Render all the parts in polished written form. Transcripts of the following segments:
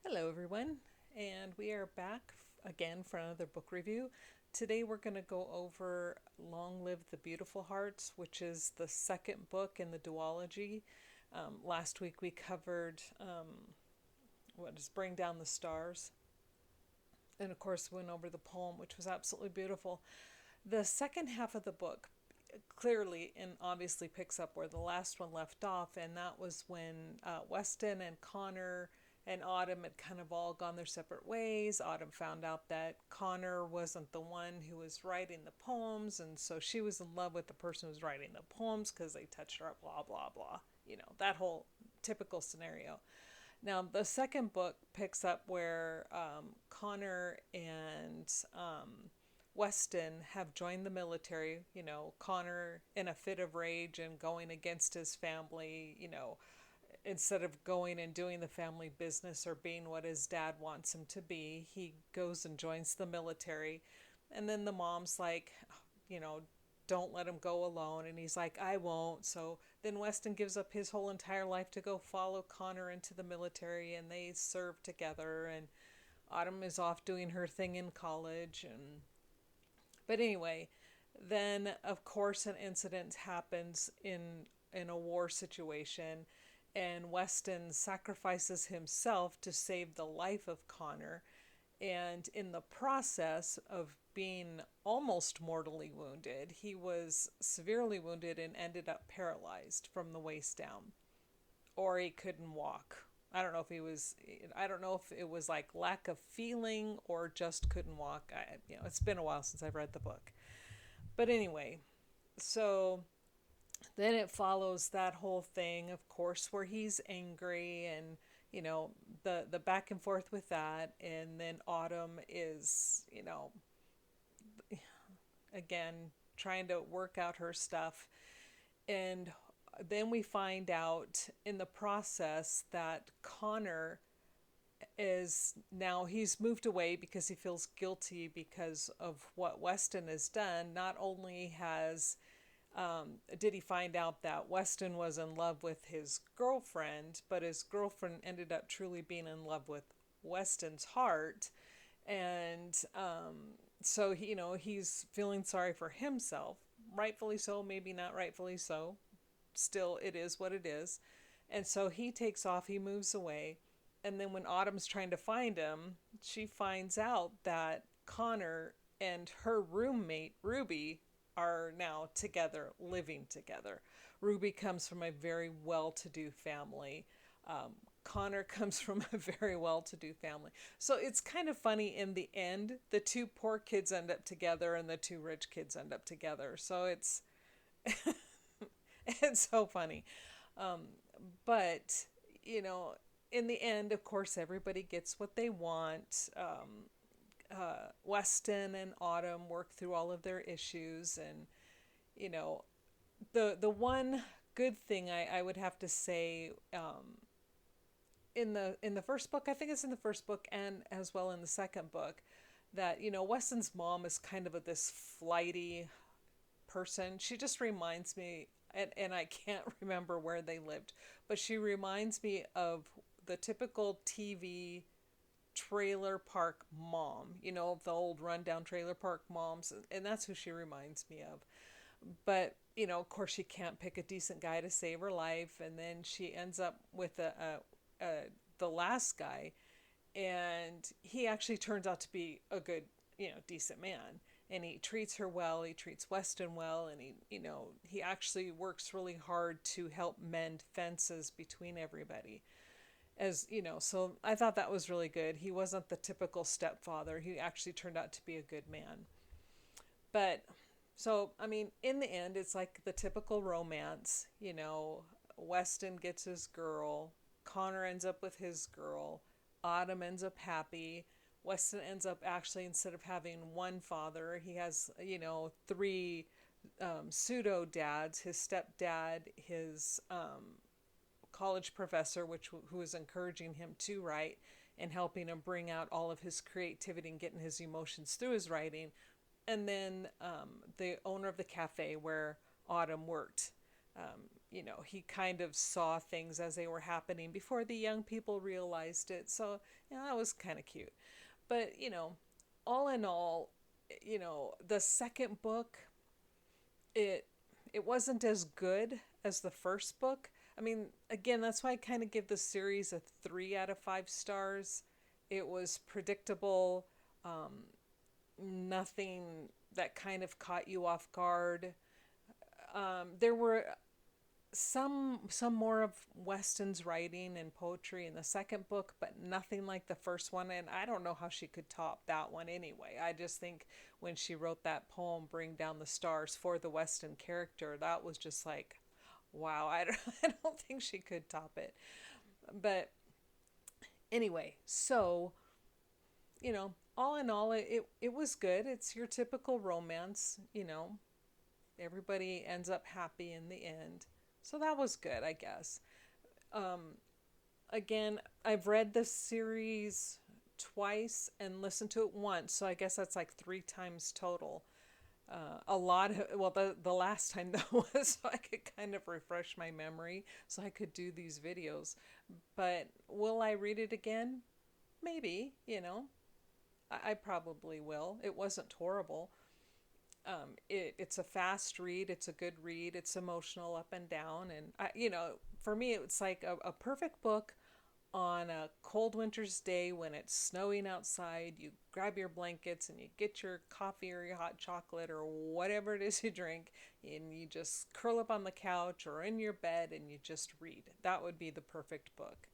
Hello, everyone, and we are back again for another book review. Today, we're going to go over Long Live the Beautiful Hearts, which is the second book in the duology. Last week, we covered what is Bring Down the Stars, and of course, went over the poem, which was absolutely beautiful. The second half of the book clearly and obviously picks up where the last one left off, and that was when Weston and Connor and Autumn had kind of all gone their separate ways. Autumn found out that Connor wasn't the one who was writing the poems, and so she was in love with the person who was writing the poems because they touched her up, blah, blah, blah. You know, that whole typical scenario. Now, the second book picks up where Connor and Weston have joined the military. You know, Connor in a fit of rage and going against his family, instead of going and doing the family business or being what his dad wants him to be, he goes and joins the military. And then the mom's like, you know, don't let him go alone. And he's like, I won't. So then Weston gives up his whole entire life to go follow Connor into the military, and they serve together. And Autumn is off doing her thing in college. But anyway, then of course an incident happens in a war situation, and Weston sacrifices himself to save the life of Connor, and in the process of being almost mortally wounded, he was severely wounded and ended up paralyzed from the waist down, or he couldn't walk. I don't know if it was like lack of feeling or just couldn't walk. It's been a while since I've read the book. But anyway, so then it follows that whole thing, of course, where he's angry, and the back and forth with that. And then Autumn is, again, trying to work out her stuff. And then we find out in the process that Connor is now, he's moved away because he feels guilty because of what Weston has done. Not only did he find out that Weston was in love with his girlfriend, but his girlfriend ended up truly being in love with Weston's heart. And so he's feeling sorry for himself, rightfully so, maybe not rightfully so. Still, it is what it is. And so he takes off, he moves away. And then when Autumn's trying to find him, she finds out that Connor and her roommate, Ruby, are now together, living together. Ruby comes from a very well to do family. Connor comes from a very well to do family. So it's kind of funny in the end. The two poor kids end up together and the two rich kids end up together. So it's so funny. Um, but, in the end, of course, everybody gets what they want. Weston and Autumn work through all of their issues, and you know, the one good thing I would have to say, in the first book, I think it's in the first book and as well in the second book, that Weston's mom is kind of this flighty person. She just reminds me, and I can't remember where they lived, but she reminds me of the typical TV trailer park mom, the old rundown trailer park moms, and that's who she reminds me of. But, of course, she can't pick a decent guy to save her life, and then she ends up with the last guy, and he actually turns out to be a good, decent man. And he treats her well, he treats Weston well, and he actually works really hard to help mend fences between everybody. So I thought that was really good. He wasn't the typical stepfather. He actually turned out to be a good man. But so, I mean, in the end, it's like the typical romance. Weston gets his girl, Connor ends up with his girl, Autumn ends up happy. Weston ends up actually, instead of having one father, he has, three pseudo dads: his stepdad, his college professor, who is encouraging him to write and helping him bring out all of his creativity and getting his emotions through his writing, and then the owner of the cafe where Autumn worked. he kind of saw things as they were happening before the young people realized it. So, that was kind of cute. But, all in all, the second book, it it wasn't as good as the first book. I mean, again, that's why I kind of give the series a 3 out of 5 stars. It was predictable, nothing that kind of caught you off guard. There were some more of Weston's writing and poetry in the second book, but nothing like the first one. And I don't know how she could top that one anyway. I just think when she wrote that poem, Bring Down the Stars, for the Weston character, that was just like, wow, I don't think she could top it. But anyway, so, all in all, it was good. It's your typical romance. Everybody ends up happy in the end. So that was good, I guess. Um, Again, I've read the series twice and listened to it once, so I guess that's like 3 times total. A lot of, well, the last time that was so I could kind of refresh my memory so I could do these videos. But will I read it again? Maybe. I probably will. It wasn't horrible. It's a fast read. It's a good read. It's emotional up and down. And, for me, it's like a perfect book on a cold winter's day when it's snowing outside. You grab your blankets and you get your coffee or your hot chocolate or whatever it is you drink, and you just curl up on the couch or in your bed and you just read. That would be the perfect book.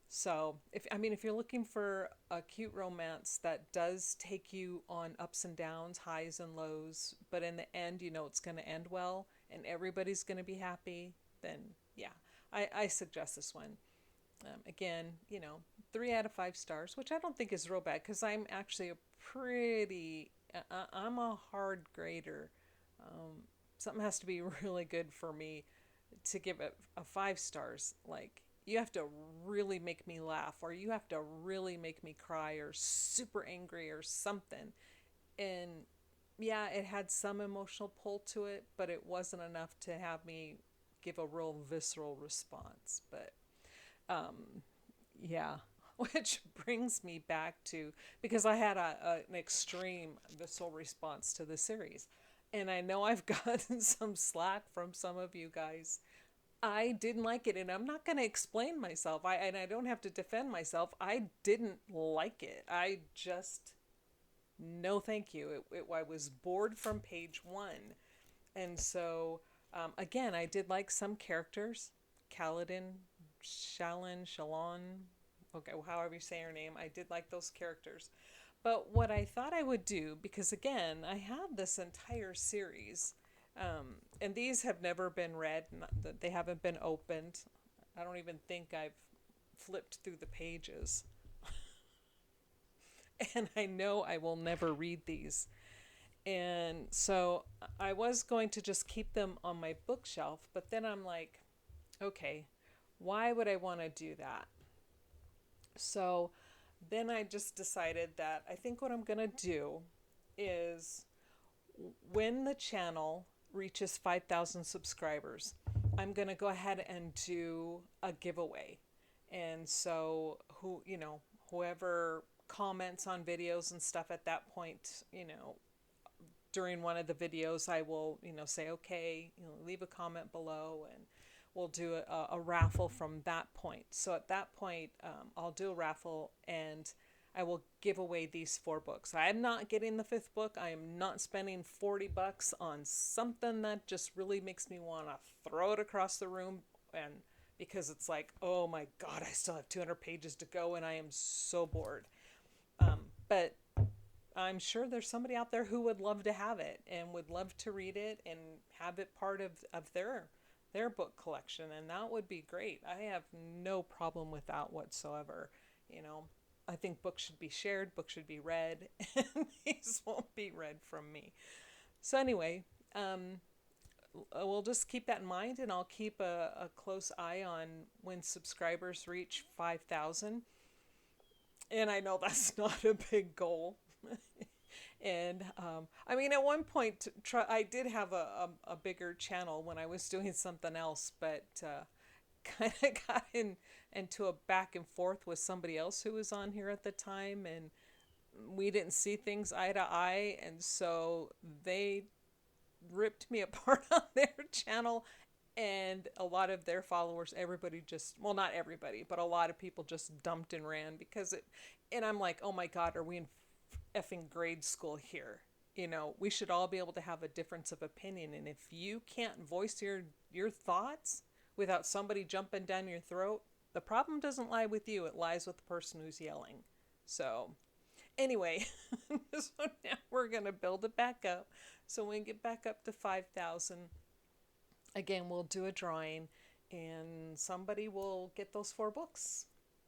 So, if you're looking for a cute romance that does take you on ups and downs, highs and lows, but in the end, it's going to end well and everybody's going to be happy, then yeah, I suggest this one. Again, 3 out of 5 stars, which I don't think is real bad because I'm actually I'm a hard grader. Something has to be really good for me to give it a 5 stars. Like, you have to really make me laugh, or you have to really make me cry, or super angry, or something. And yeah, it had some emotional pull to it, but it wasn't enough to have me give a real visceral response. But yeah, which brings me back to, because I had an extreme visceral response to the series. And I know I've gotten some slack from some of you guys. I didn't like it, and I'm not going to explain myself. I don't have to defend myself. I didn't like it. I just, no thank you. I was bored from page 1. And so, again, I did like some characters. Kaladin, Shalon, okay, however you say her name. I did like those characters. But what I thought I would do, because again, I have this entire series, and these have never been read, they haven't been opened. I don't even think I've flipped through the pages. And I know I will never read these. And so I was going to just keep them on my bookshelf, but then I'm like, okay, why would I want to do that? So then I just decided that I think what I'm going to do is, when the channel reaches 5,000 subscribers, I'm going to go ahead and do a giveaway. And so whoever comments on videos and stuff at that point, during one of the videos, I will, say, okay, leave a comment below, and we'll do a raffle from that point. So at that point, I'll do a raffle, and I will give away these 4 books. I am not getting the 5th book. I am not spending $40 on something that just really makes me want to throw it across the room, and because it's like, oh my God, I still have 200 pages to go, and I am so bored. But I'm sure there's somebody out there who would love to have it and would love to read it and have it part of their book collection, and that would be great. I have no problem with that whatsoever. I think books should be shared, books should be read, and these won't be read from me. So anyway, we'll just keep that in mind, and I'll keep a close eye on when subscribers reach 5,000. And I know that's not a big goal. And I mean, at one point, I did have a bigger channel when I was doing something else, but kind of got into a back and forth with somebody else who was on here at the time, and we didn't see things eye to eye, and so they ripped me apart on their channel. And a lot of their followers, everybody just, well, not everybody, but a lot of people just dumped and ran because it, and I'm like, oh my God, are we in effing grade school here? You know, we should all be able to have a difference of opinion. And if you can't voice your thoughts without somebody jumping down your throat, the problem doesn't lie with you. It lies with the person who's yelling. So anyway, so now we're going to build it back up. So when we get back up to 5,000, again, we'll do a drawing and somebody will get those 4 books.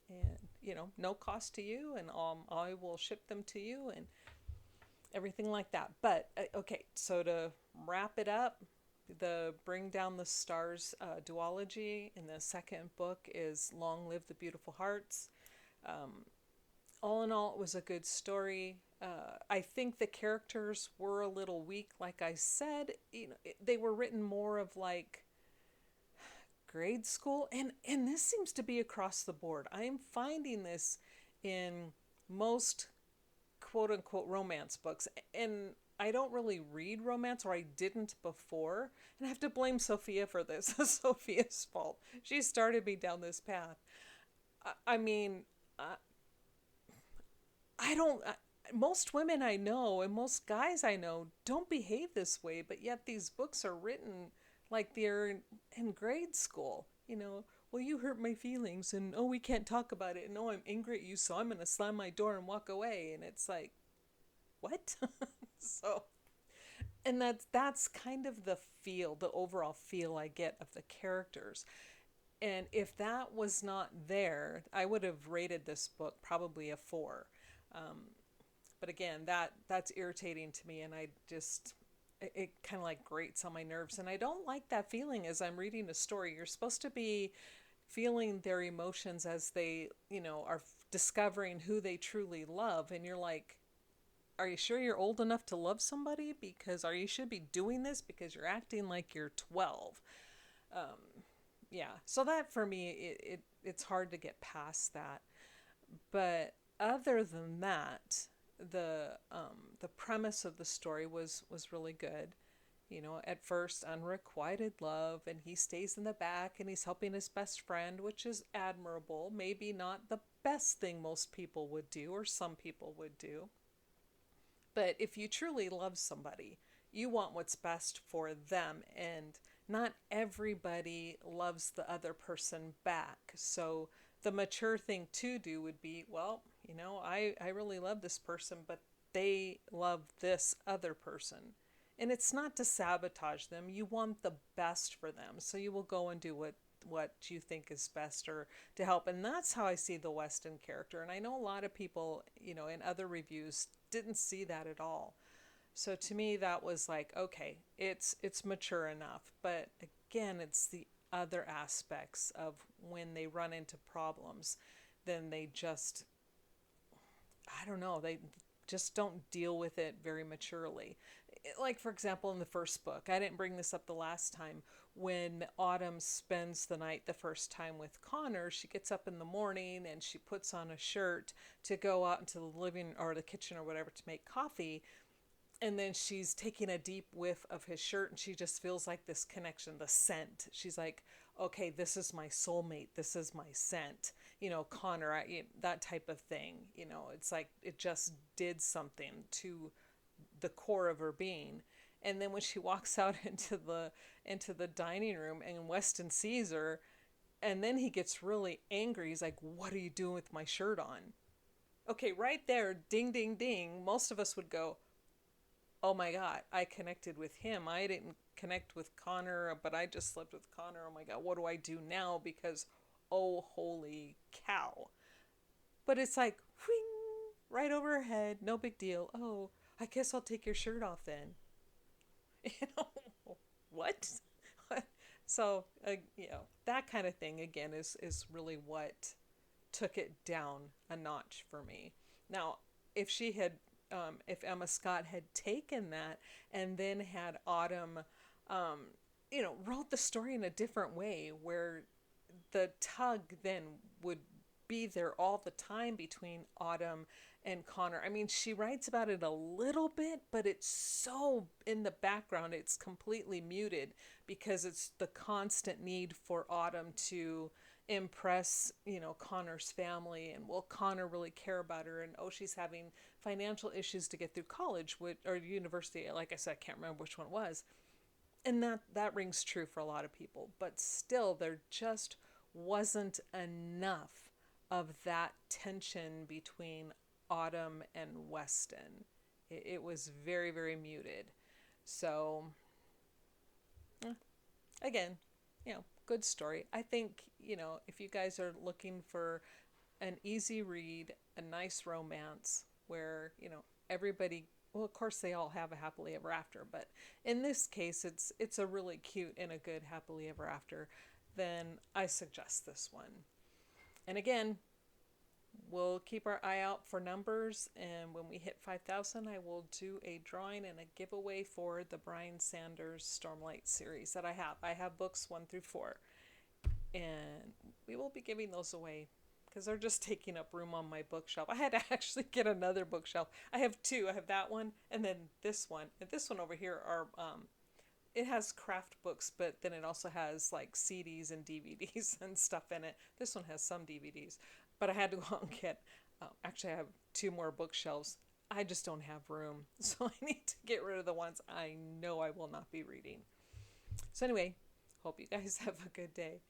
And, you know, no cost to you, and I will ship them to you and everything like that. But, okay, so to wrap it up, the Bring Down the Stars duology in the second book is Long Live the Beautiful Hearts. All in all, it was a good story. I think the characters were a little weak, like I said. You know, they were written more of like grade school, and this seems to be across the board. I am finding this in most quote unquote romance books, and I don't really read romance, or I didn't before, and I have to blame Sophia for this. Sophia's fault. She started me down this path. I mean, I don't. Most women I know and most guys I know don't behave this way, but yet these books are written like they're in grade school. You know, well, you hurt my feelings, and oh, we can't talk about it, and oh, I'm angry at you, so I'm gonna slam my door and walk away. And it's like, what? So, and that's kind of the feel, the overall feel I get of the characters. And if that was not there, I would have rated this book probably a 4. But again, that's irritating to me, and I just, it kind of like grates on my nerves, and I don't like that feeling as I'm reading a story. You're supposed to be feeling their emotions as they, you know, are discovering who they truly love, and you're like, are you sure you're old enough to love somebody? Because are you should be doing this because you're acting like you're 12. Yeah, so that for me, it's hard to get past that. But other than that, the premise of the story was really good. You know, at first, unrequited love, and he stays in the back and he's helping his best friend, which is admirable. Maybe not the best thing most people would do, or some people would do. But if you truly love somebody, you want what's best for them, and not everybody loves the other person back. So the mature thing to do would be, well, you know, I really love this person, but they love this other person. And it's not to sabotage them. You want the best for them. So you will go and do what you think is best, or to help. And that's how I see the Weston character. And I know a lot of people, you know, in other reviews didn't see that at all. So to me that was like, okay, it's mature enough. But again, it's the other aspects of when they run into problems, then they just, I don't know, they just don't deal with it very maturely. Like, for example, in the first book, I didn't bring this up the last time, when Autumn spends the night the first time with Connor, she gets up in the morning and she puts on a shirt to go out into the living or the kitchen or whatever to make coffee. And then she's taking a deep whiff of his shirt, and she just feels like this connection, the scent. She's like, okay, this is my soulmate. This is my scent. You know, Connor, that type of thing. You know, it's like it just did something to the core of her being. And then when she walks out into the dining room and Weston sees her, and then he gets really angry. He's like, what are you doing with my shirt on? Okay, right there, ding, ding, ding. Most of us would go, oh my God, I connected with him. I didn't connect with Connor, but I just slept with Connor. Oh my God, what do I do now? Because, oh, holy cow. But it's like, whing, right over her head, no big deal. Oh, I guess I'll take your shirt off then. You know, what? So, you know, that kind of thing, again, is really what took it down a notch for me. Now, if she had if Emma Scott had taken that and then had Autumn, wrote the story in a different way where the tug then would be there all the time between Autumn and Connor. I mean, she writes about it a little bit, but it's so in the background, it's completely muted because it's the constant need for Autumn to impress, Connor's family, and will Connor really care about her, and oh, she's having financial issues to get through college or university. Like I said, I can't remember which one it was. And that rings true for a lot of people, but still there just wasn't enough of that tension between Autumn and Weston. It was very, very muted. So, again, good story. I think, if you guys are looking for an easy read, a nice romance where, everybody, well, of course they all have a happily ever after, but in this case it's a really cute and a good happily ever after, then I suggest this one. And again, we'll keep our eye out for numbers, and when we hit 5,000, I will do a drawing and a giveaway for the Brian Sanders Stormlight series that I have. I have books 1 through 4, and we will be giving those away because they're just taking up room on my bookshelf. I had to actually get another bookshelf. I have two. I have that one and then this one. And this one over here are it has craft books, but then it also has like CDs and DVDs and stuff in it. This one has some DVDs, but I had to go out and get. Actually, I have two more bookshelves. I just don't have room, so I need to get rid of the ones I know I will not be reading. So anyway, hope you guys have a good day.